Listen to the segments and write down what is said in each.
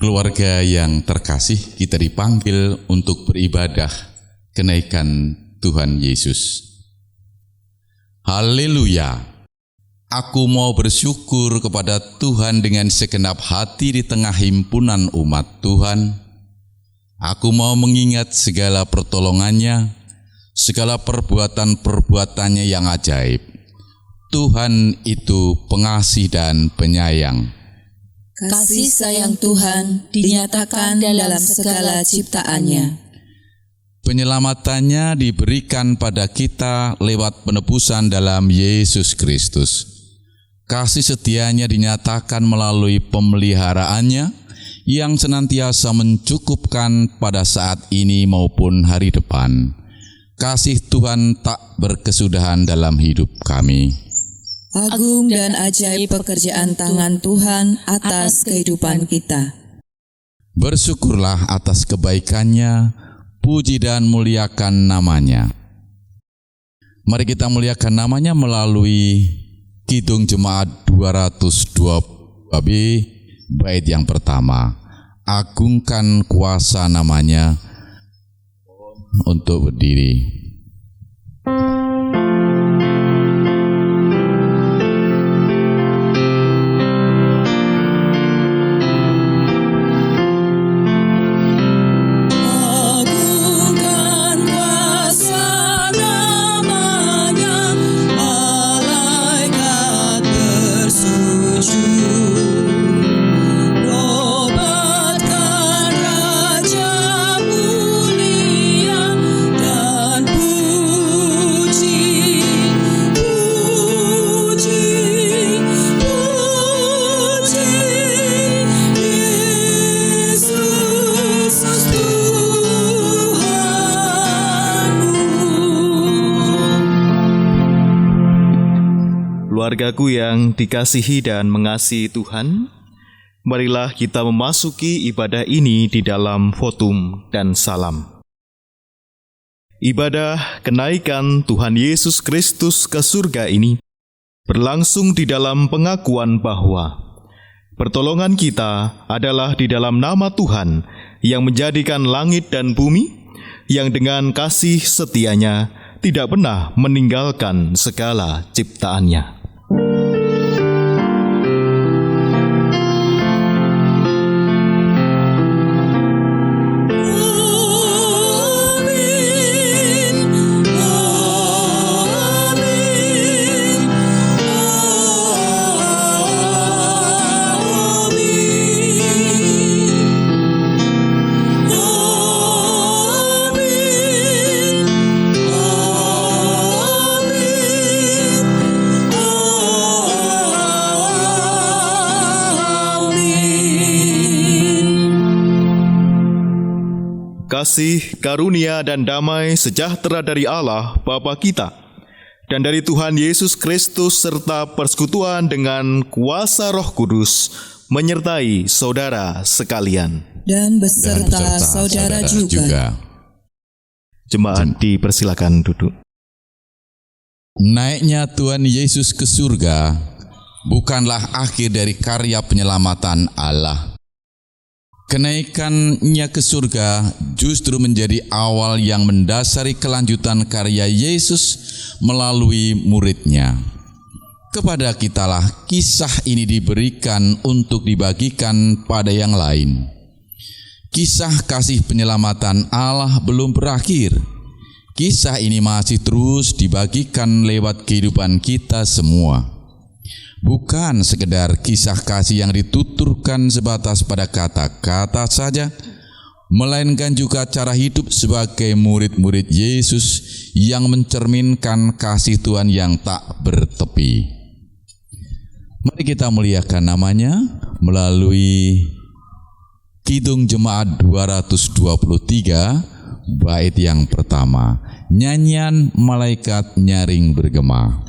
Keluarga yang terkasih, kita dipanggil untuk beribadah kenaikan Tuhan Yesus. Haleluya! Aku mau bersyukur kepada Tuhan dengan segenap hati di tengah himpunan umat Tuhan. Aku mau mengingat segala pertolongannya, segala perbuatan-perbuatannya yang ajaib. Tuhan itu pengasih dan penyayang. Kasih sayang Tuhan dinyatakan dalam segala ciptaannya. Penyelamatannya diberikan pada kita lewat penebusan dalam Yesus Kristus. Kasih setianya dinyatakan melalui pemeliharaannya yang senantiasa mencukupkan pada saat ini maupun hari depan. Kasih Tuhan tak berkesudahan dalam hidup kami. Agung dan ajaib pekerjaan tangan Tuhan atas kehidupan kita. Bersyukurlah atas kebaikannya, puji dan muliakan namanya. Mari kita muliakan namanya melalui Kidung Jemaat 220b, bait yang pertama. Agungkan kuasa namanya. Untuk berdiri. Keluargaku yang dikasihi dan mengasihi Tuhan, marilah kita memasuki ibadah ini di dalam votum dan salam. Ibadah kenaikan Tuhan Yesus Kristus ke surga ini berlangsung di dalam pengakuan bahwa pertolongan kita adalah di dalam nama Tuhan yang menjadikan langit dan bumi, yang dengan kasih setianya tidak pernah meninggalkan segala ciptaannya. Kasih, karunia, dan damai sejahtera dari Allah Bapa kita dan dari Tuhan Yesus Kristus serta persekutuan dengan kuasa Roh Kudus menyertai saudara sekalian. Dan beserta saudara juga. Jemaat dipersilakan duduk. Naiknya Tuhan Yesus ke surga bukanlah akhir dari karya penyelamatan Allah. Kenaikannya ke surga justru menjadi awal yang mendasari kelanjutan karya Yesus melalui murid-Nya. Kepada kitalah kisah ini diberikan untuk dibagikan pada yang lain. Kisah kasih penyelamatan Allah belum berakhir. Kisah ini masih terus dibagikan lewat kehidupan kita semua. Bukan sekedar kisah kasih yang dituturkan sebatas pada kata-kata saja, melainkan juga cara hidup sebagai murid-murid Yesus yang mencerminkan kasih Tuhan yang tak bertepi. Mari kita muliakan namanya melalui Kidung Jemaat 223, bait yang pertama. Nyanyian Malaikat Nyaring Bergema.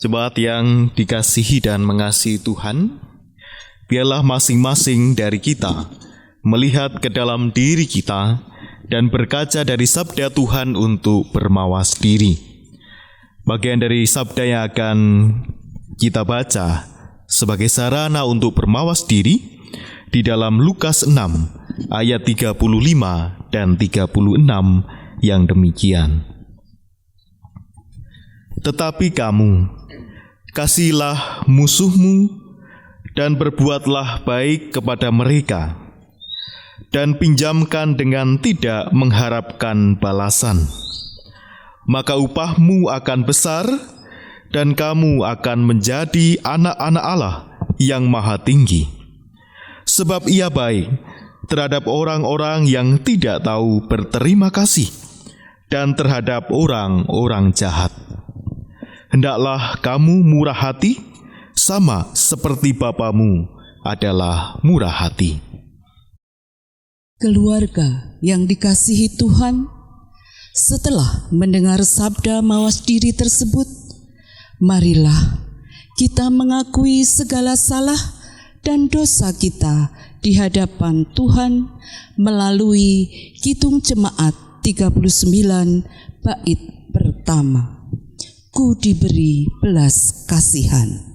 Jemaat yang dikasihi dan mengasihi Tuhan, biarlah masing-masing dari kita melihat ke dalam diri kita dan berkaca dari sabda Tuhan untuk bermawas diri. Bagian dari sabda yang akan kita baca sebagai sarana untuk bermawas diri di dalam Lukas 6 ayat 35 dan 36 yang demikian. Tetapi kamu, kasihilah musuhmu dan berbuatlah baik kepada mereka, dan pinjamkan dengan tidak mengharapkan balasan. Maka upahmu akan besar, dan kamu akan menjadi anak-anak Allah yang maha tinggi. Sebab Ia baik terhadap orang-orang yang tidak tahu berterima kasih, dan terhadap orang-orang jahat. Hendaklah kamu murah hati, sama seperti Bapamu adalah murah hati. Keluarga yang dikasihi Tuhan, setelah mendengar sabda mawas diri tersebut, marilah kita mengakui segala salah dan dosa kita di hadapan Tuhan melalui Kidung Jemaat 39 bait pertama. Ku diberi belas kasihan.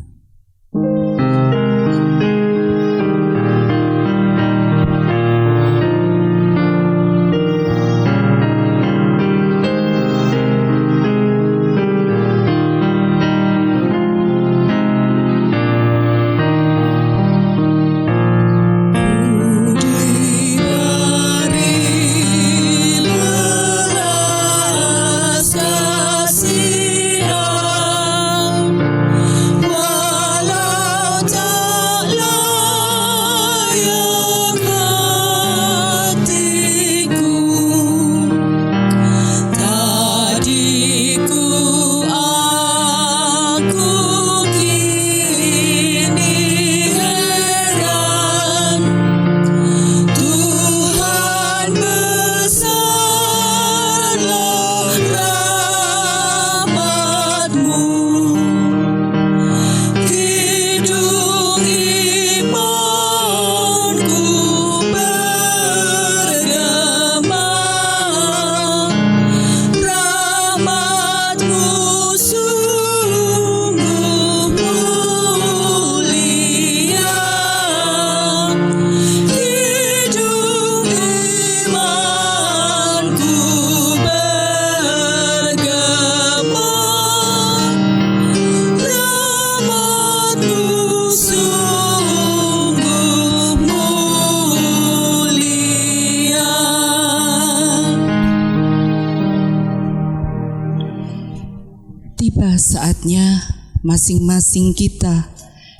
Tiba saatnya masing-masing kita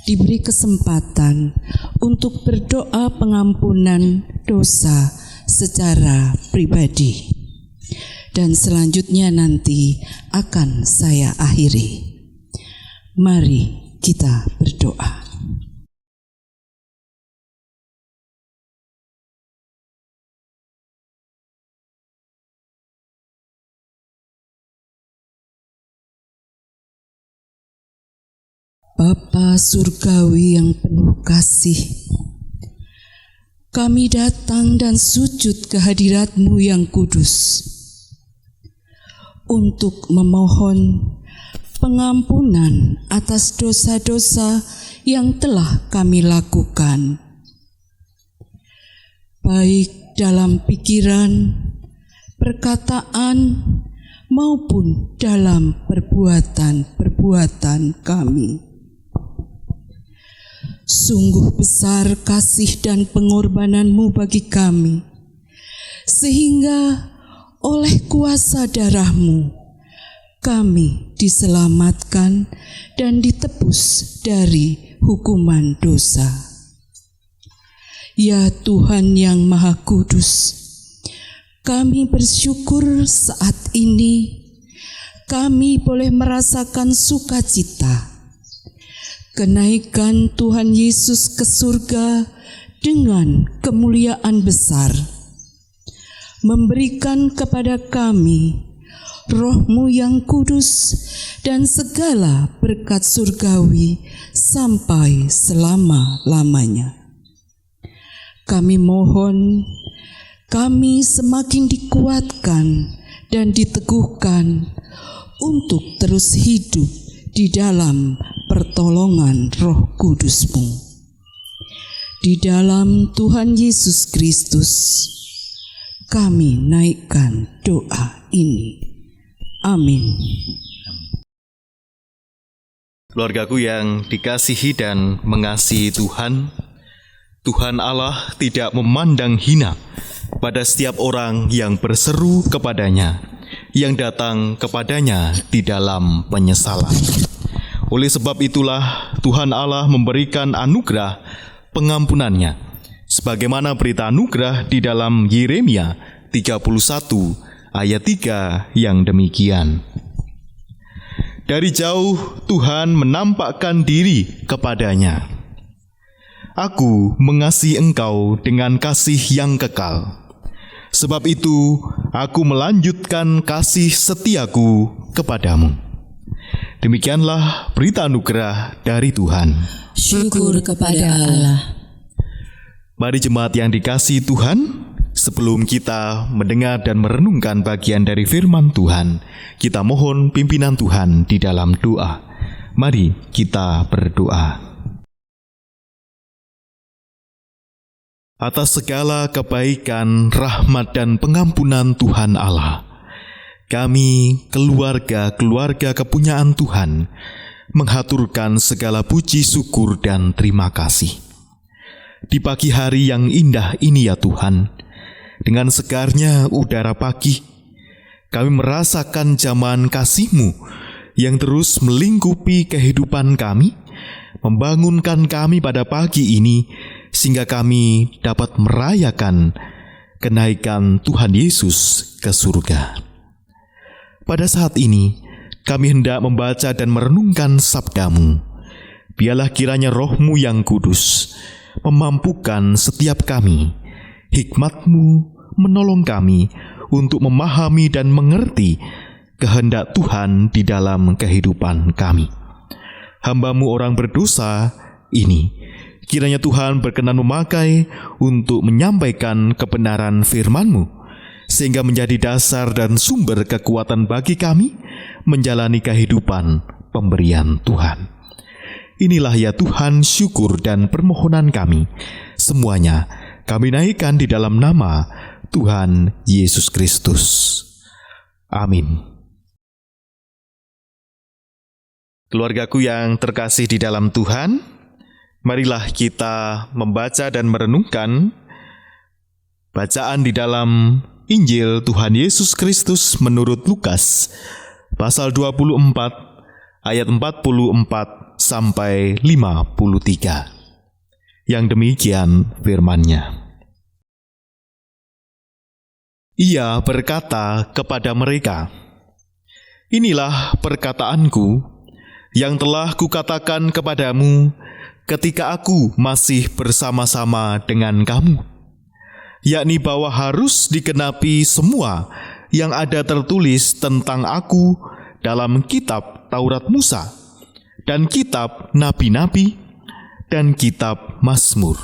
diberi kesempatan untuk berdoa pengampunan dosa secara pribadi. Dan selanjutnya nanti akan saya akhiri. Mari kita berdoa. Bapa Surgawi yang penuh kasih, kami datang dan sujud ke hadirat-Mu yang kudus untuk memohon pengampunan atas dosa-dosa yang telah kami lakukan, baik dalam pikiran, perkataan, maupun dalam perbuatan kami. Sungguh besar kasih dan pengorbanan-Mu bagi kami, sehingga oleh kuasa darah-Mu kami diselamatkan dan ditebus dari hukuman dosa. Ya Tuhan yang Maha Kudus, kami bersyukur saat ini kami boleh merasakan sukacita kenaikan Tuhan Yesus ke surga dengan kemuliaan besar, memberikan kepada kami Roh-Mu yang kudus, dan segala berkat surgawi sampai selama-lamanya. Kami mohon, kami semakin dikuatkan dan diteguhkan untuk terus hidup di dalam pertolongan Roh Kudus-Mu. Di dalam Tuhan Yesus Kristus, kami naikkan doa ini. Amin. Keluargaku yang dikasihi dan mengasihi Tuhan, Tuhan Allah tidak memandang hina pada setiap orang yang berseru kepadanya, yang datang kepadanya di dalam penyesalan. Oleh sebab itulah Tuhan Allah memberikan anugerah pengampunannya, sebagaimana berita anugerah di dalam Yeremia 31 ayat 3 yang demikian. Dari jauh Tuhan menampakkan diri kepadanya. Aku mengasihi engkau dengan kasih yang kekal. Sebab itu aku melanjutkan kasih setiaku kepadamu. Demikianlah berita anugerah dari Tuhan. Syukur kepada Allah. Mari jemaat yang dikasihi Tuhan, sebelum kita mendengar dan merenungkan bagian dari firman Tuhan, kita mohon pimpinan Tuhan di dalam doa. Mari kita berdoa. Atas segala kebaikan, rahmat, dan pengampunan Tuhan Allah, kami, keluarga-keluarga kepunyaan Tuhan, menghaturkan segala puji, syukur, dan terima kasih. Di pagi hari yang indah ini ya Tuhan, dengan segarnya udara pagi, kami merasakan jaman kasih-Mu yang terus melingkupi kehidupan kami, membangunkan kami pada pagi ini, sehingga kami dapat merayakan kenaikan Tuhan Yesus ke surga. Pada saat ini, kami hendak membaca dan merenungkan sabda-Mu. Biarlah kiranya Roh-Mu yang kudus memampukan setiap kami, hikmat-Mu menolong kami untuk memahami dan mengerti kehendak Tuhan di dalam kehidupan kami. Hamba-Mu orang berdosa ini, kiranya Tuhan berkenan memakai untuk menyampaikan kebenaran firman-Mu, sehingga menjadi dasar dan sumber kekuatan bagi kami menjalani kehidupan pemberian Tuhan. Inilah ya Tuhan syukur dan permohonan kami. Semuanya kami naikkan di dalam nama Tuhan Yesus Kristus. Amin. Keluargaku yang terkasih di dalam Tuhan, marilah kita membaca dan merenungkan bacaan di dalam Injil Tuhan Yesus Kristus menurut Lukas, pasal 24, ayat 44 sampai 53. Yang demikian firman-Nya. Ia berkata kepada mereka, "Inilah perkataanku yang telah kukatakan kepadamu ketika aku masih bersama-sama dengan kamu, yakni bahwa harus digenapi semua yang ada tertulis tentang aku dalam kitab Taurat Musa, dan kitab Nabi-Nabi, dan kitab Mazmur."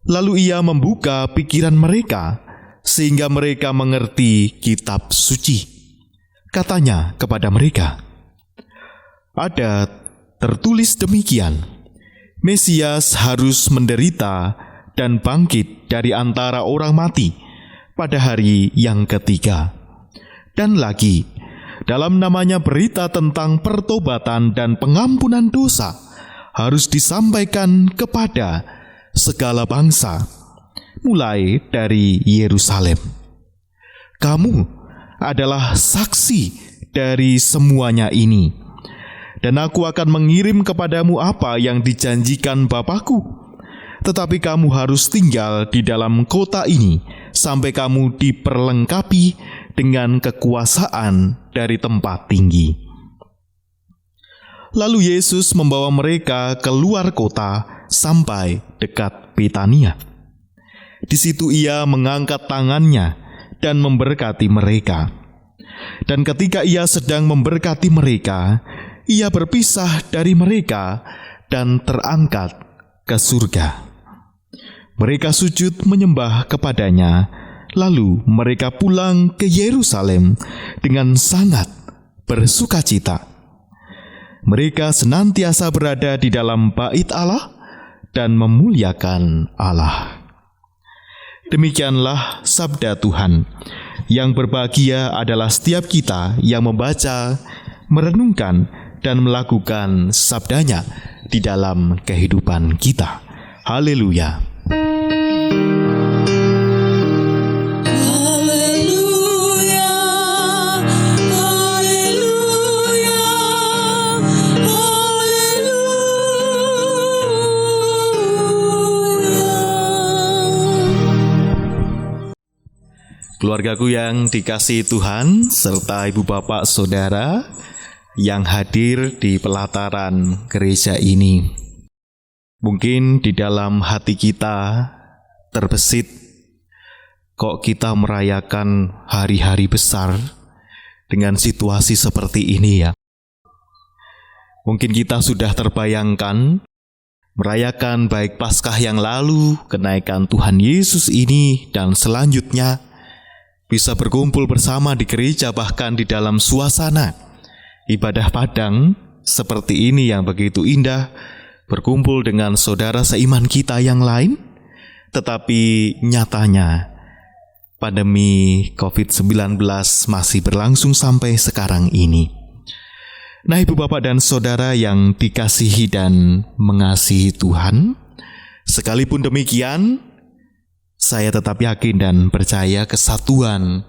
Lalu ia membuka pikiran mereka, sehingga mereka mengerti kitab suci. Katanya kepada mereka, "Ada tertulis demikian, Mesias harus menderita dan bangkit dari antara orang mati pada hari yang ketiga. Dan lagi, dalam namanya berita tentang pertobatan dan pengampunan dosa harus disampaikan kepada segala bangsa, mulai dari Yerusalem. Kamu adalah saksi dari semuanya ini. Dan aku akan mengirim kepadamu apa yang dijanjikan Bapa-Ku. Tetapi kamu harus tinggal di dalam kota ini sampai kamu diperlengkapi dengan kekuasaan dari tempat tinggi." Lalu Yesus membawa mereka keluar kota sampai dekat Betania. Di situ ia mengangkat tangannya dan memberkati mereka. Dan ketika ia sedang memberkati mereka, ia berpisah dari mereka dan terangkat ke surga. Mereka sujud menyembah kepadanya, lalu mereka pulang ke Yerusalem dengan sangat bersukacita. Mereka senantiasa berada di dalam bait Allah dan memuliakan Allah. Demikianlah sabda Tuhan. Yang berbahagia adalah setiap kita yang membaca, merenungkan, dan melakukan sabdanya di dalam kehidupan kita. Haleluya. Haleluya, haleluya, haleluya. Keluargaku yang dikasihi Tuhan, serta ibu bapak saudara yang hadir di pelataran gereja ini. Mungkin di dalam hati kita terbesit, kok kita merayakan hari-hari besar dengan situasi seperti ini ya. Mungkin kita sudah terbayangkan merayakan baik Paskah yang lalu, kenaikan Tuhan Yesus ini, dan selanjutnya bisa berkumpul bersama di gereja, bahkan di dalam suasana ibadah padang seperti ini yang begitu indah, berkumpul dengan saudara seiman kita yang lain. Tetapi nyatanya pandemi COVID-19 masih berlangsung sampai sekarang ini. Nah, ibu bapak dan saudara yang dikasihi dan mengasihi Tuhan, sekalipun demikian, saya tetap yakin dan percaya kesatuan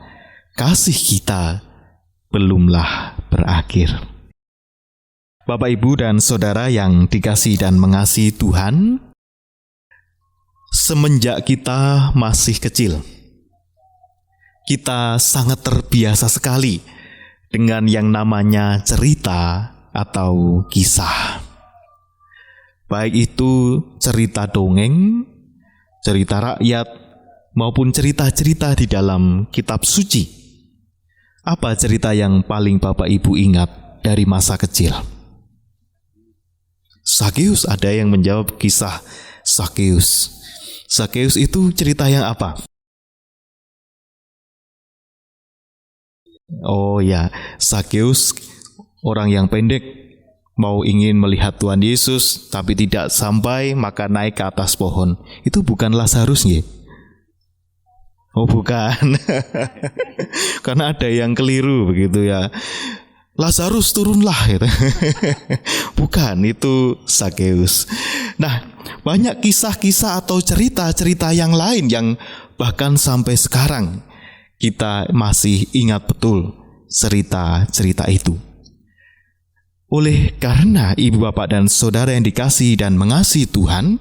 kasih kita belumlah berakhir. Bapak, ibu, dan saudara yang dikasihi dan mengasihi Tuhan, semenjak kita masih kecil, kita sangat terbiasa sekali dengan yang namanya cerita atau kisah. Baik itu cerita dongeng, cerita rakyat, maupun cerita-cerita di dalam kitab suci. Apa cerita yang paling Bapak Ibu ingat dari masa kecil? Sakeus, ada yang menjawab kisah Sakeus. Sakeus itu cerita yang apa? Oh ya, Sakeus orang yang pendek, mau ingin melihat Tuhan Yesus tapi tidak sampai, maka naik ke atas pohon. Itu bukan Lazarus nggih? Oh bukan. Karena ada yang keliru begitu ya. Lazarus turunlah gitu. Bukan, itu Sakeus. Nah, banyak kisah-kisah atau cerita-cerita yang lain yang bahkan sampai sekarang kita masih ingat betul cerita-cerita itu. Oleh karena ibu bapak dan saudara yang dikasihi dan mengasihi Tuhan,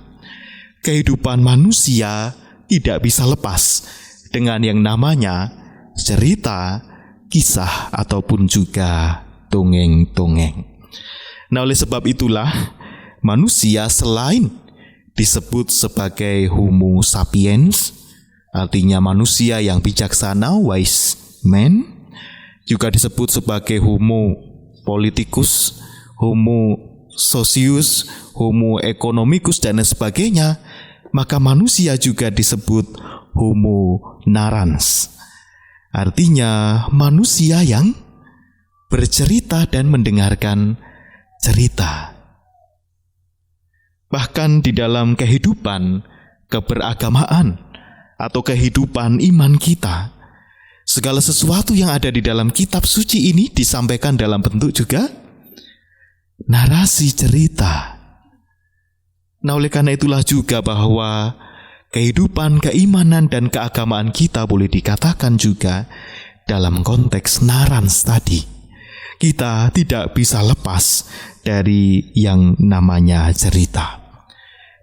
kehidupan manusia tidak bisa lepas dengan yang namanya cerita, kisah, ataupun juga dongeng-dongeng. Nah, oleh sebab itulah manusia selain disebut sebagai Homo sapiens, artinya manusia yang bijaksana, wise man, juga disebut sebagai Homo politicus, Homo socius, Homo economicus, dan sebagainya. Maka manusia juga disebut Homo narans, artinya manusia yang bercerita dan mendengarkan cerita. Bahkan di dalam kehidupan keberagamaan atau kehidupan iman kita, segala sesuatu yang ada di dalam kitab suci ini disampaikan dalam bentuk juga narasi cerita. Nah, oleh karena itulah juga bahwa kehidupan keimanan dan keagamaan kita boleh dikatakan juga dalam konteks narans tadi. Kita tidak bisa lepas dari yang namanya cerita.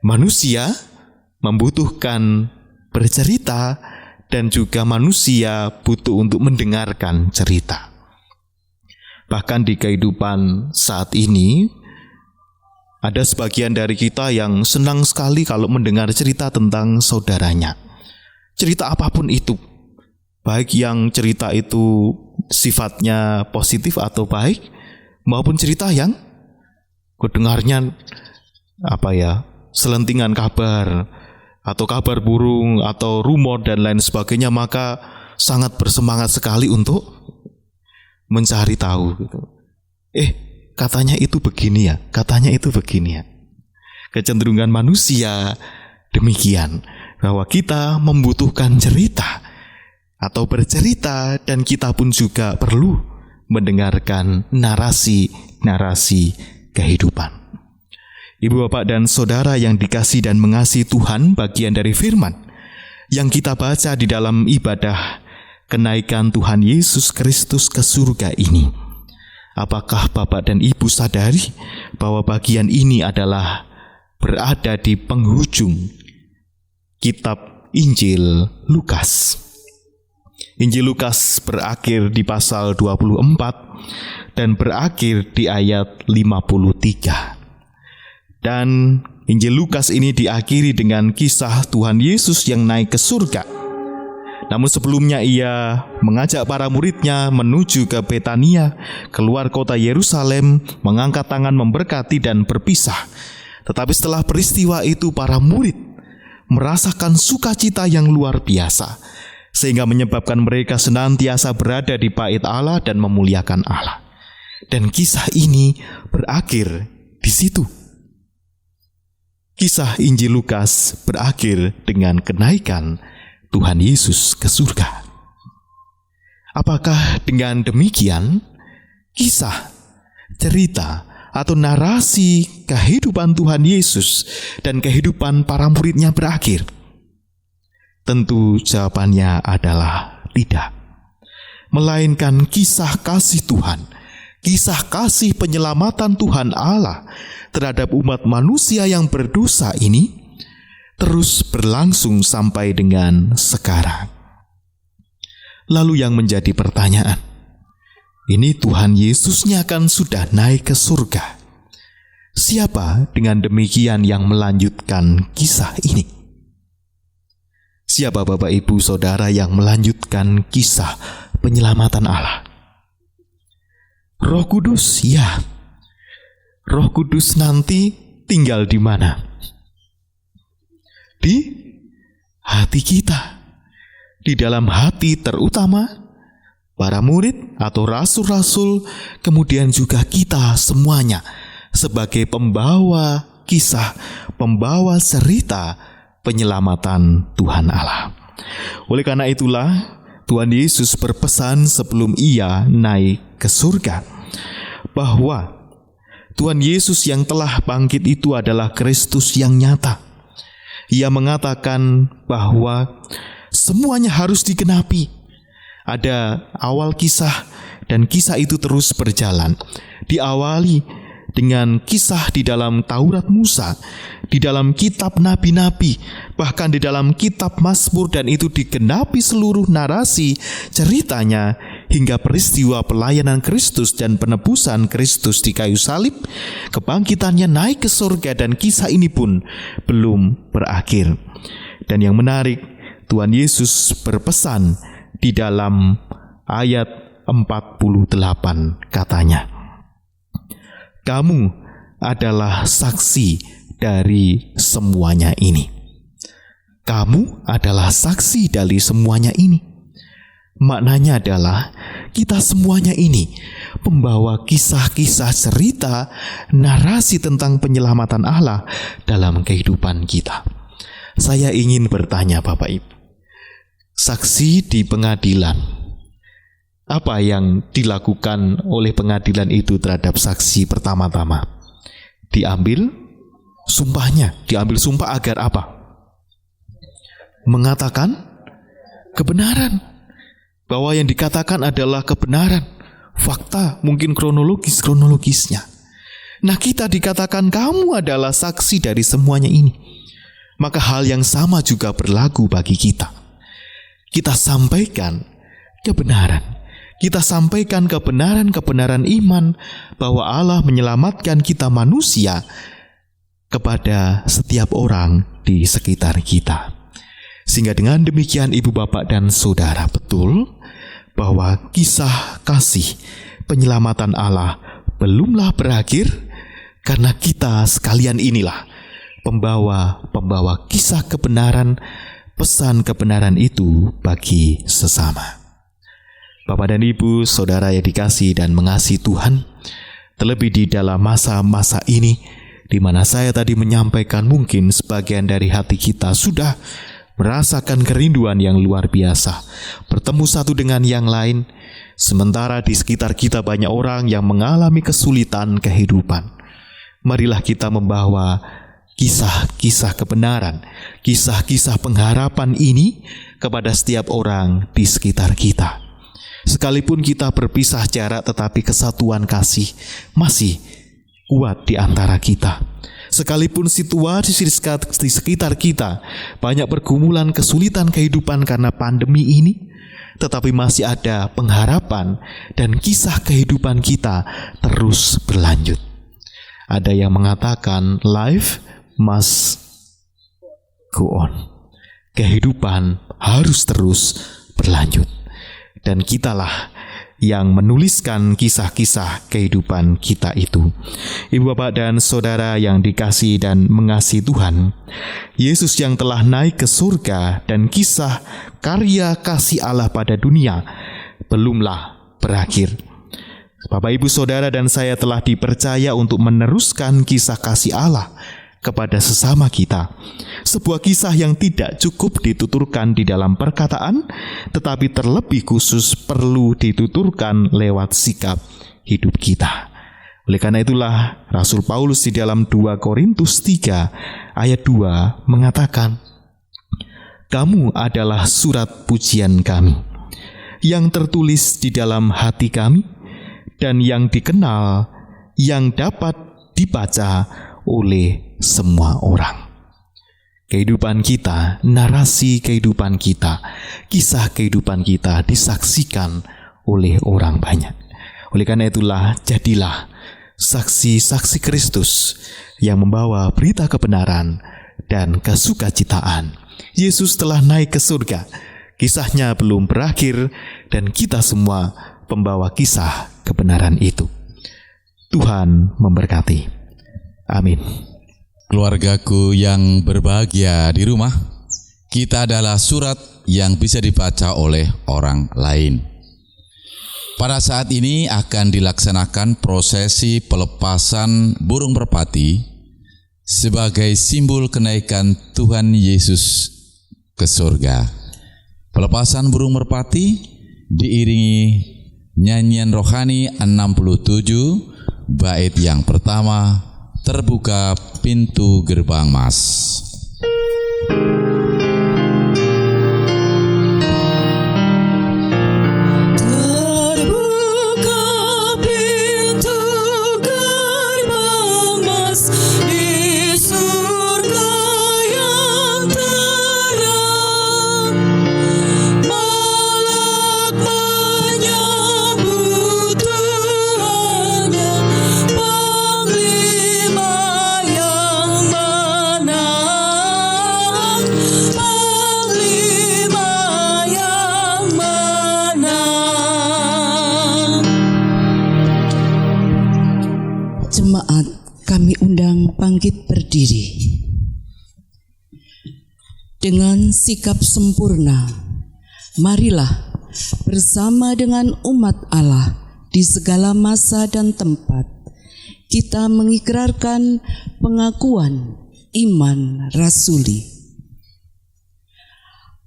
Manusia membutuhkan bercerita dan juga manusia butuh untuk mendengarkan cerita. Bahkan di kehidupan saat ini, ada sebagian dari kita yang senang sekali kalau mendengar cerita tentang saudaranya. Cerita apapun itu, baik yang cerita itu sifatnya positif atau baik, maupun cerita yang kedengarnya selentingan kabar atau kabar burung atau rumor dan lain sebagainya, maka sangat bersemangat sekali untuk mencari tahu gitu. Katanya itu begini ya, katanya itu begini ya. Kecenderungan manusia demikian, bahwa kita membutuhkan cerita atau bercerita, dan kita pun juga perlu mendengarkan narasi kehidupan. Ibu, bapak, dan saudara yang dikasihi dan mengasihi Tuhan, bagian dari firman yang kita baca di dalam ibadah kenaikan Tuhan Yesus Kristus ke surga ini, apakah bapak dan ibu sadari bahwa bagian ini adalah berada di penghujung kitab Injil Lukas. Injil Lukas berakhir di pasal 24 dan berakhir di ayat 53. Dan Injil Lukas ini diakhiri dengan kisah Tuhan Yesus yang naik ke surga. Namun sebelumnya ia mengajak para muridnya menuju ke Betania, keluar kota Yerusalem, mengangkat tangan memberkati dan berpisah. Tetapi setelah peristiwa itu para murid merasakan sukacita yang luar biasa, sehingga menyebabkan mereka senantiasa berada di bait Allah dan memuliakan Allah. Dan kisah ini berakhir di situ. Kisah Injil Lukas berakhir dengan kenaikan Tuhan Yesus ke surga. Apakah dengan demikian kisah, cerita, atau narasi kehidupan Tuhan Yesus dan kehidupan para muridnya berakhir? Tentu jawabannya adalah tidak. Melainkan kisah kasih Tuhan, kisah kasih penyelamatan Tuhan Allah terhadap umat manusia yang berdosa ini terus berlangsung sampai dengan sekarang. Lalu yang menjadi pertanyaan, ini Tuhan Yesusnya kan sudah naik ke surga. Siapa dengan demikian yang melanjutkan kisah ini? Siapa Bapak Ibu Saudara yang melanjutkan kisah penyelamatan Allah? Roh Kudus, ya. Roh Kudus nanti tinggal di mana? Di hati kita. Di dalam hati terutama para murid atau rasul-rasul, kemudian juga kita semuanya sebagai pembawa kisah, pembawa cerita penyelamatan Tuhan Allah. Oleh karena itulah Tuhan Yesus berpesan sebelum ia naik ke surga bahwa Tuhan Yesus yang telah bangkit itu adalah Kristus yang nyata. Ia mengatakan bahwa semuanya harus digenapi. Ada awal kisah dan kisah itu terus berjalan. Diawali dengan kisah di dalam Taurat Musa, di dalam kitab nabi-nabi, bahkan di dalam kitab Mazmur, dan itu digenapi seluruh narasi ceritanya hingga peristiwa pelayanan Kristus dan penebusan Kristus di kayu salib, kebangkitannya naik ke surga, dan kisah ini pun belum berakhir. Dan yang menarik, Tuhan Yesus berpesan di dalam ayat 48 katanya, "Kamu adalah saksi dari semuanya ini." Kamu adalah saksi dari semuanya ini. Maknanya adalah kita semuanya ini pembawa kisah-kisah cerita, narasi tentang penyelamatan Allah dalam kehidupan kita. Saya ingin bertanya Bapak Ibu, saksi di pengadilan, apa yang dilakukan oleh pengadilan itu terhadap saksi pertama-tama? Diambil sumpahnya. Diambil sumpah agar apa? Mengatakan kebenaran. Bahwa yang dikatakan adalah kebenaran. Fakta, mungkin kronologisnya. Nah, kita dikatakan kamu adalah saksi dari semuanya ini. Maka hal yang sama juga berlaku bagi kita. Kita sampaikan kebenaran. Kita sampaikan kebenaran iman bahwa Allah menyelamatkan kita manusia kepada setiap orang di sekitar kita. Sehingga dengan demikian Ibu Bapak dan Saudara, betul bahwa kisah kasih penyelamatan Allah belumlah berakhir, karena kita sekalian inilah pembawa kisah kebenaran, pesan kebenaran itu bagi sesama. Bapak dan Ibu, saudara yang dikasihi dan mengasihi Tuhan, terlebih di dalam masa-masa ini, di mana saya tadi menyampaikan mungkin sebagian dari hati kita sudah merasakan kerinduan yang luar biasa, bertemu satu dengan yang lain, sementara di sekitar kita banyak orang yang mengalami kesulitan kehidupan. Marilah kita membawa kisah-kisah kebenaran, kisah-kisah pengharapan ini kepada setiap orang di sekitar kita. Sekalipun kita berpisah jarak, tetapi kesatuan kasih masih kuat di antara kita. Sekalipun situasi di sekitar kita banyak pergumulan kesulitan kehidupan karena pandemi ini, tetapi masih ada pengharapan dan kisah kehidupan kita terus berlanjut. Ada yang mengatakan life must go on. Kehidupan harus terus berlanjut. Dan kitalah yang menuliskan kisah-kisah kehidupan kita itu. Ibu bapak dan saudara yang dikasihi dan mengasihi Tuhan, Yesus yang telah naik ke surga dan kisah karya kasih Allah pada dunia belumlah berakhir. Bapak, Ibu, Saudara dan saya telah dipercaya untuk meneruskan kisah kasih Allah kepada sesama kita. Sebuah kisah yang tidak cukup dituturkan di dalam perkataan, tetapi terlebih khusus perlu dituturkan lewat sikap hidup kita. Oleh karena itulah Rasul Paulus di dalam 2 Korintus 3 ayat 2 mengatakan, "Kamu adalah surat pujian kami, yang tertulis di dalam hati kami, dan yang dikenal, yang dapat dibaca oleh semua orang." Kehidupan kita, narasi kehidupan kita, kisah kehidupan kita disaksikan oleh orang banyak. Oleh karena itulah, jadilah saksi-saksi Kristus yang membawa berita kebenaran dan kesukacitaan. Yesus telah naik ke surga. Kisahnya belum berakhir dan kita semua pembawa kisah kebenaran itu. Tuhan memberkati. Amin. Keluargaku yang berbahagia di rumah, kita adalah surat yang bisa dibaca oleh orang lain. Pada saat ini akan dilaksanakan prosesi pelepasan burung merpati sebagai simbol kenaikan Tuhan Yesus ke surga. Pelepasan burung merpati diiringi nyanyian rohani 67, bait yang pertama, terbuka pintu gerbang Mas. Jemaat, kami undang bangkit berdiri. Dengan sikap sempurna, marilah bersama dengan umat Allah di segala masa dan tempat, kita mengikrarkan pengakuan iman rasuli.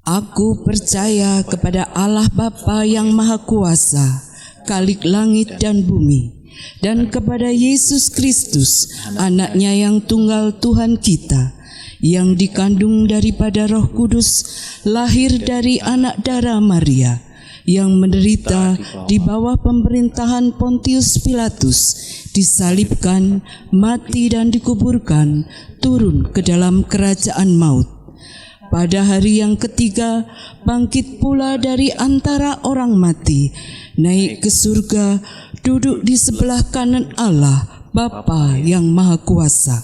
Aku percaya kepada Allah Bapa yang Maha Kuasa, Khalik langit dan bumi, dan kepada Yesus Kristus, Anaknya yang tunggal Tuhan kita, yang dikandung daripada Roh Kudus, lahir dari anak darah Maria, yang menderita di bawah pemerintahan Pontius Pilatus, disalibkan, mati dan dikuburkan, turun ke dalam kerajaan maut. Pada hari yang ketiga, bangkit pula dari antara orang mati, naik ke surga, duduk di sebelah kanan Allah Bapa yang Maha Kuasa,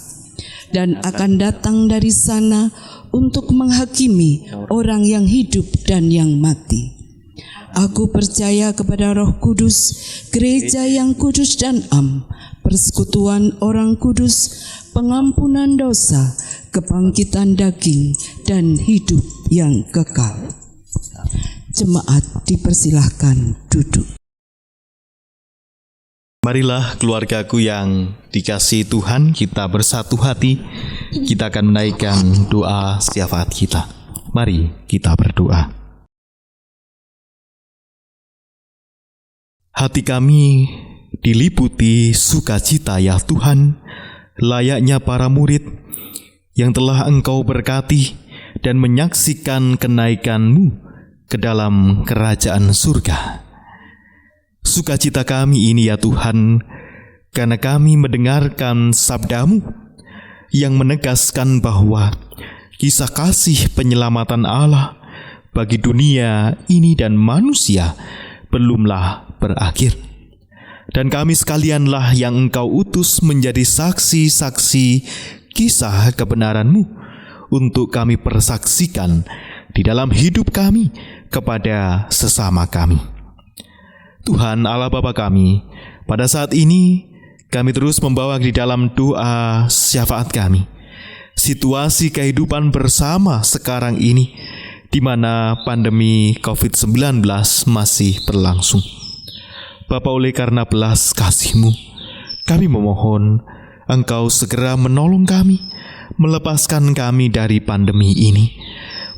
dan akan datang dari sana untuk menghakimi orang yang hidup dan yang mati. Aku percaya kepada Roh Kudus, gereja yang kudus dan am, persekutuan orang kudus, pengampunan dosa, kebangkitan daging, dan hidup yang kekal. Jemaat dipersilahkan duduk. Marilah keluargaku yang dikasihi Tuhan, kita bersatu hati, kita akan menaikkan doa syafaat kita. Mari kita berdoa. Hati kami diliputi sukacita ya Tuhan, layaknya para murid yang telah Engkau berkati dan menyaksikan kenaikan-Mu ke dalam kerajaan surga. Sukacita kami ini ya Tuhan, karena kami mendengarkan sabda-Mu yang menegaskan bahwa kisah kasih penyelamatan Allah bagi dunia ini dan manusia belumlah berakhir. Dan kami sekalianlah yang Engkau utus menjadi saksi-saksi kisah kebenaran-Mu untuk kami persaksikan di dalam hidup kami kepada sesama kami. Tuhan Allah Bapa kami, pada saat ini kami terus membawa di dalam doa syafaat kami situasi kehidupan bersama sekarang ini, di mana pandemi COVID-19 masih berlangsung. Bapa, oleh karena belas kasih-Mu, kami memohon Engkau segera menolong kami, melepaskan kami dari pandemi ini.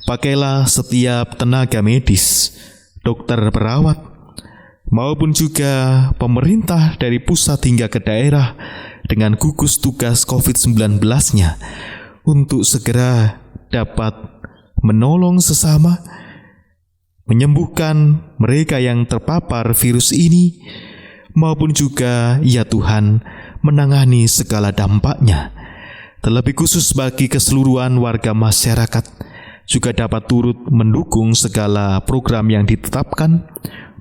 Pakailah setiap tenaga medis, dokter perawat, maupun juga pemerintah dari pusat hingga ke daerah dengan gugus tugas COVID-19-nya untuk segera dapat menolong sesama, menyembuhkan mereka yang terpapar virus ini, maupun juga, ya Tuhan, menangani segala dampaknya. Terlebih khusus bagi keseluruhan warga masyarakat, juga dapat turut mendukung segala program yang ditetapkan,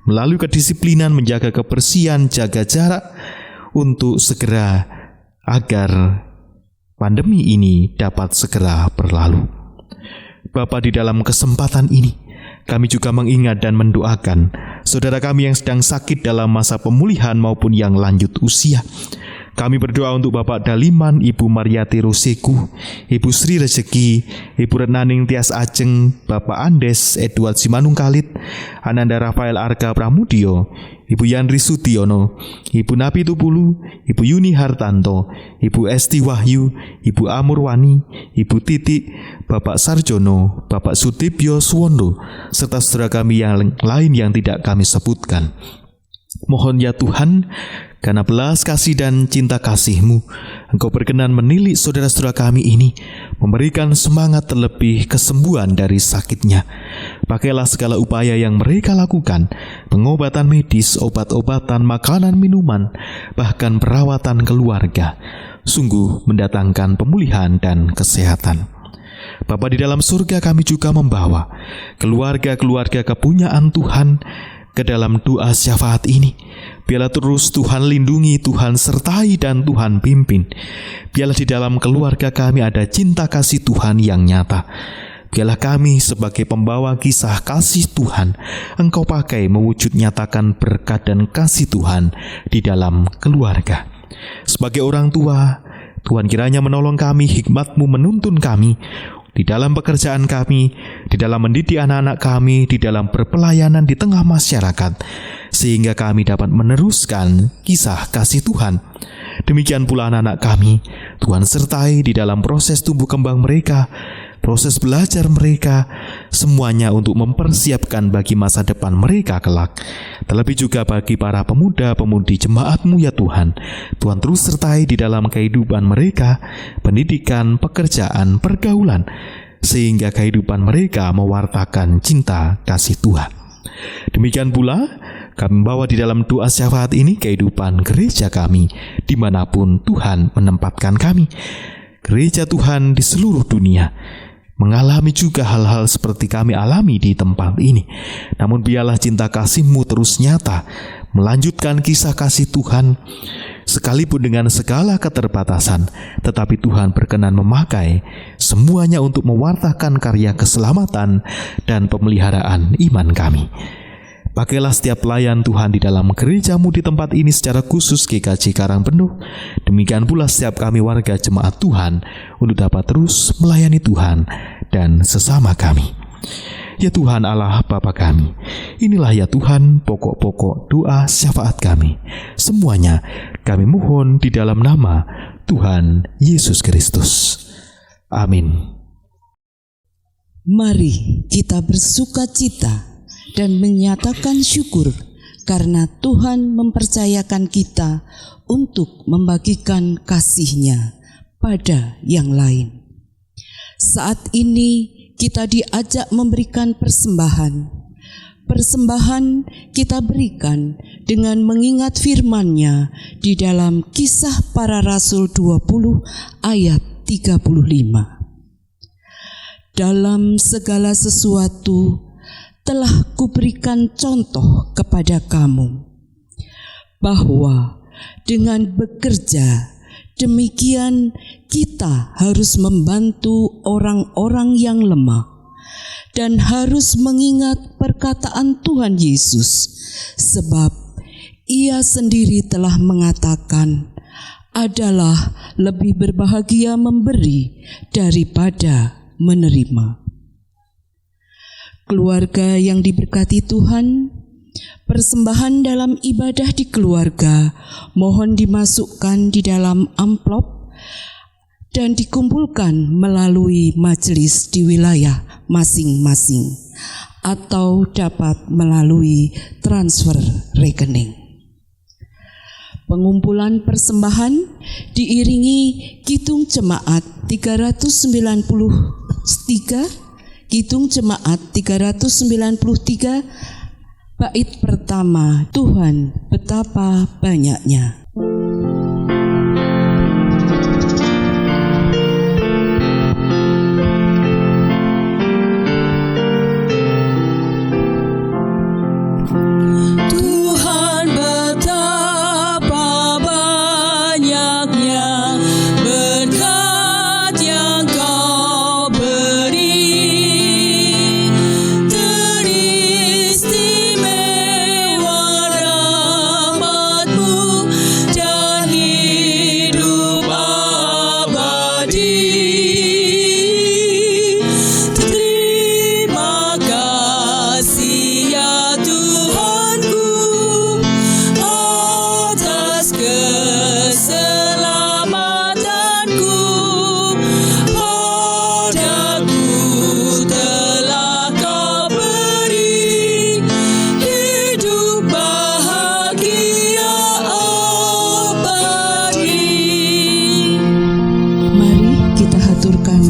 melalui kedisiplinan menjaga kebersihan, jaga jarak, untuk segera agar pandemi ini dapat segera berlalu. Bapa, di dalam kesempatan ini, kami juga mengingat dan mendoakan saudara kami yang sedang sakit dalam masa pemulihan maupun yang lanjut usia. Kami berdoa untuk Bapak Daliman, Ibu Mariati Roseku, Ibu Sri Rezeki, Ibu Renaning Tias Ajeng, Bapak Andes Edward Simanung Kalit, Ananda Rafael Arga Pramudio, Ibu Yandri Sudiono, Ibu Napi Tupulu, Ibu Yuni Hartanto, Ibu Esti Wahyu, Ibu Amurwani, Ibu Titik, Bapak Sarjono, Bapak Sudibyo Suwondo, serta saudara kami yang lain yang tidak kami sebutkan. Mohon ya Tuhan, karena belas kasih dan cinta kasih-Mu, Engkau berkenan menilik saudara-saudara kami ini, memberikan semangat terlebih kesembuhan dari sakitnya. Pakailah segala upaya yang mereka lakukan, pengobatan medis, obat-obatan, makanan, minuman, bahkan perawatan keluarga, sungguh mendatangkan pemulihan dan kesehatan. Bapa di dalam surga, kami juga membawa keluarga-keluarga kepunyaan Tuhan ke dalam doa syafaat ini. Biarlah terus Tuhan lindungi, Tuhan sertai, dan Tuhan pimpin. Biarlah di dalam keluarga kami ada cinta kasih Tuhan yang nyata. Biarlah kami sebagai pembawa kisah kasih Tuhan, Engkau pakai mewujud nyatakan berkat dan kasih Tuhan di dalam keluarga. Sebagai orang tua, Tuhan kiranya menolong kami, hikmat-Mu menuntun kami di dalam pekerjaan kami, di dalam mendidik anak-anak kami, di dalam berpelayanan di tengah masyarakat, sehingga kami dapat meneruskan kisah kasih Tuhan. Demikian pula anak-anak kami, Tuhan sertai di dalam proses tumbuh kembang mereka, proses belajar mereka, semuanya untuk mempersiapkan bagi masa depan mereka kelak. Terlebih juga bagi para pemuda-pemudi jemaat-Mu ya Tuhan, Tuhan terus sertai di dalam kehidupan mereka, pendidikan, pekerjaan, pergaulan, sehingga kehidupan mereka mewartakan cinta kasih Tuhan. Demikian pula kami membawa di dalam doa syafaat ini kehidupan gereja kami dimanapun Tuhan menempatkan kami. Gereja Tuhan di seluruh dunia mengalami juga hal-hal seperti kami alami di tempat ini. Namun biarlah cinta kasih-Mu terus nyata, melanjutkan kisah kasih Tuhan, sekalipun dengan segala keterbatasan, tetapi Tuhan berkenan memakai semuanya untuk mewartakan karya keselamatan dan pemeliharaan iman kami. Pakailah setiap pelayan Tuhan di dalam gerejamu di tempat ini secara khusus GKJ Karangpenuh. Demikian pula setiap kami warga jemaat Tuhan untuk dapat terus melayani Tuhan dan sesama kami. Ya Tuhan Allah Bapa kami, inilah ya Tuhan pokok-pokok doa syafaat kami. Semuanya kami mohon di dalam nama Tuhan Yesus Kristus. Amin. Mari kita bersukacita dan menyatakan syukur karena Tuhan mempercayakan kita untuk membagikan kasih-Nya pada yang lain. Saat ini kita diajak memberikan persembahan. Persembahan kita berikan dengan mengingat firman-Nya di dalam Kisah Para Rasul 20 ayat 35. Dalam segala sesuatu telah kuberikan contoh kepada kamu, bahwa dengan bekerja demikian kita harus membantu orang-orang yang lemah dan harus mengingat perkataan Tuhan Yesus, sebab Ia sendiri telah mengatakan, adalah lebih berbahagia memberi daripada menerima. Keluarga yang diberkati Tuhan, persembahan dalam ibadah di keluarga mohon dimasukkan di dalam amplop dan dikumpulkan melalui majelis di wilayah masing-masing atau dapat melalui transfer rekening. Pengumpulan persembahan diiringi Kidung Jemaat 393, Kidung Jemaat 393, bait pertama, Tuhan betapa banyaknya.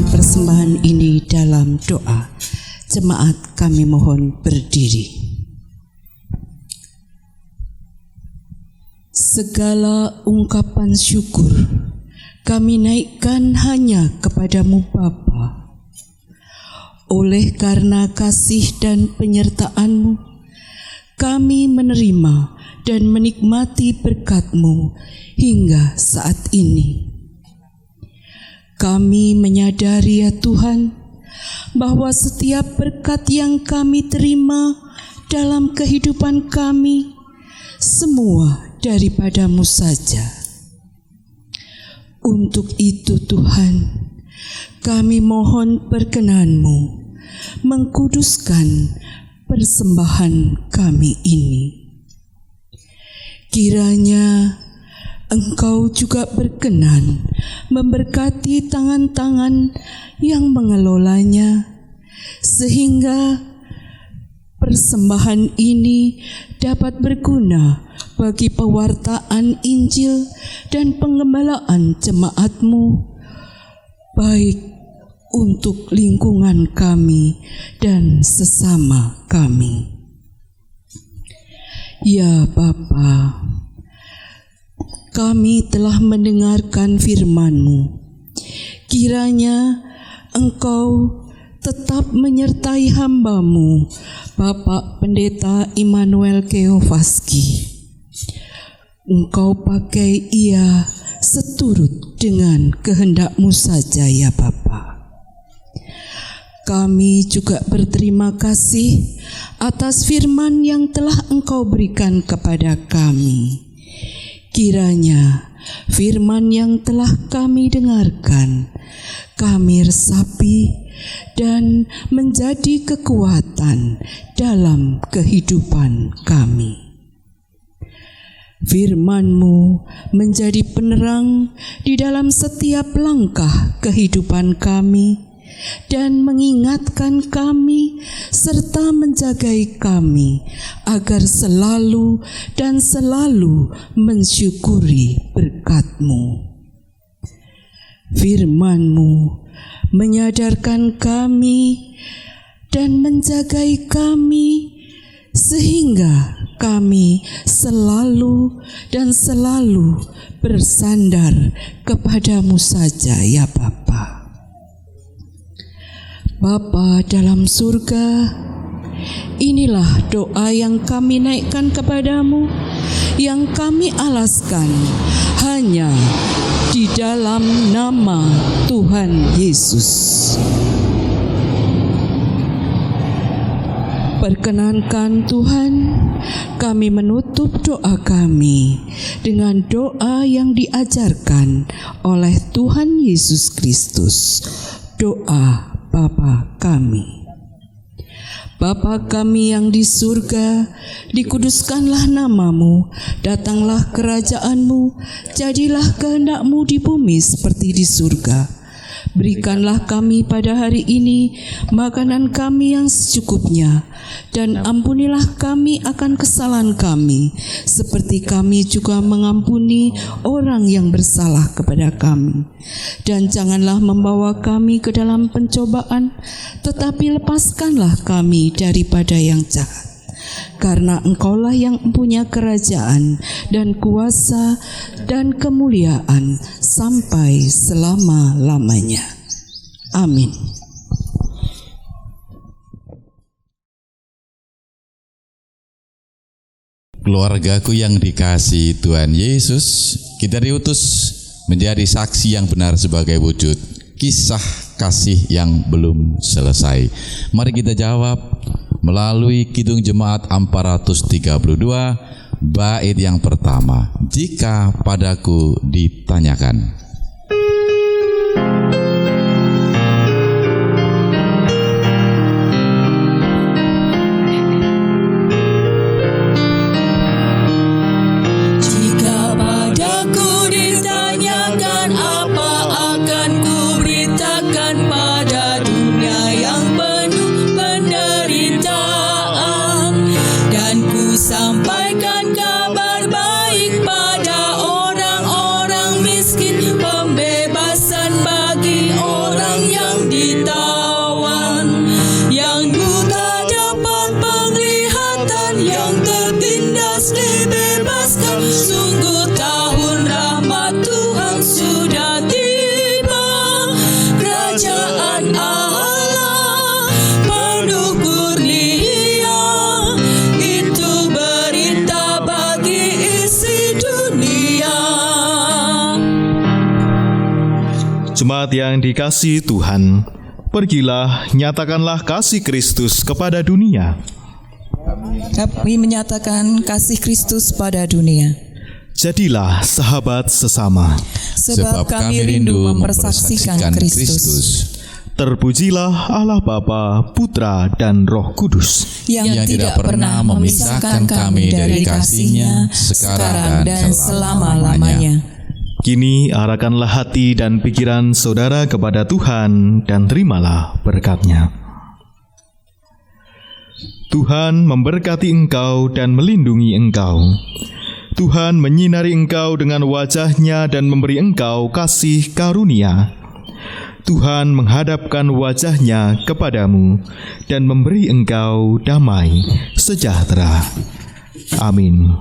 Persembahan ini dalam doa. Jemaat kami mohon berdiri. Segala ungkapan syukur kami naikkan hanya kepadamu Bapa. Oleh karena kasih dan penyertaan-Mu, kami menerima dan menikmati berkat-Mu hingga saat ini. Kami menyadari ya Tuhan, bahwa setiap berkat yang kami terima dalam kehidupan kami, semua daripada-Mu saja. Untuk itu Tuhan, kami mohon perkenan-Mu mengkuduskan persembahan kami ini. Kiranya Engkau juga berkenan memberkati tangan-tangan yang mengelolanya, sehingga persembahan ini dapat berguna bagi pewartaan Injil dan pengembalaan jemaat-Mu, baik untuk lingkungan kami dan sesama kami. Ya Bapa, kami telah mendengarkan firman-Mu. Kiranya Engkau tetap menyertai hamba-Mu, Bapak Pendeta Immanuel Keovaski. Engkau pakai ia seturut dengan kehendak-Mu saja ya Bapa. Kami juga berterima kasih atas firman yang telah Engkau berikan kepada kami. Kiranya firman yang telah kami dengarkan, kami resapi dan menjadi kekuatan dalam kehidupan kami. Firman-Mu menjadi penerang di dalam setiap langkah kehidupan kami dan mengingatkan kami serta menjagai kami agar selalu dan selalu mensyukuri berkat-Mu. Firman-Mu menyadarkan kami dan menjagai kami sehingga kami selalu dan selalu bersandar kepada-Mu saja, ya Bapa. Bapa dalam surga, inilah doa yang kami naikkan kepadamu, yang kami alaskan hanya di dalam nama Tuhan Yesus. Perkenankan Tuhan, kami menutup doa kami dengan doa yang diajarkan oleh Tuhan Yesus Kristus. Doa Bapa kami. Bapa kami yang di surga, dikuduskanlah nama-Mu, datanglah kerajaan-Mu, jadilah kehendak-Mu di bumi seperti di surga. Berikanlah kami pada hari ini makanan kami yang secukupnya, dan ampunilah kami akan kesalahan kami, seperti kami juga mengampuni orang yang bersalah kepada kami. Dan janganlah membawa kami ke dalam pencobaan, tetapi lepaskanlah kami daripada yang jahat. Karena Engkaulah yang punya kerajaan dan kuasa dan kemuliaan sampai selama-lamanya. Amin. Keluargaku yang dikasihi Tuhan Yesus, kita diutus menjadi saksi yang benar sebagai wujud kisah kasih yang belum selesai. Mari kita jawab melalui Kidung Jemaat 432, bait yang pertama. Jika padaku ditanyakan. Jemaat yang dikasihi Tuhan, pergilah, nyatakanlah kasih Kristus kepada dunia. Kami menyatakan kasih Kristus pada dunia. Jadilah sahabat sesama. Sebab kami rindu mempersaksikan Kristus. Terpujilah Allah Bapa, Putra, dan Roh Kudus, yang tidak pernah memisahkan kami dari kasih-Nya sekarang dan selama-lamanya. Kini arahkanlah hati dan pikiran saudara kepada Tuhan dan terimalah berkat-Nya. Tuhan memberkati engkau dan melindungi engkau. Tuhan menyinari engkau dengan wajah-Nya dan memberi engkau kasih karunia. Tuhan menghadapkan wajah-Nya kepadamu dan memberi engkau damai sejahtera. Amin.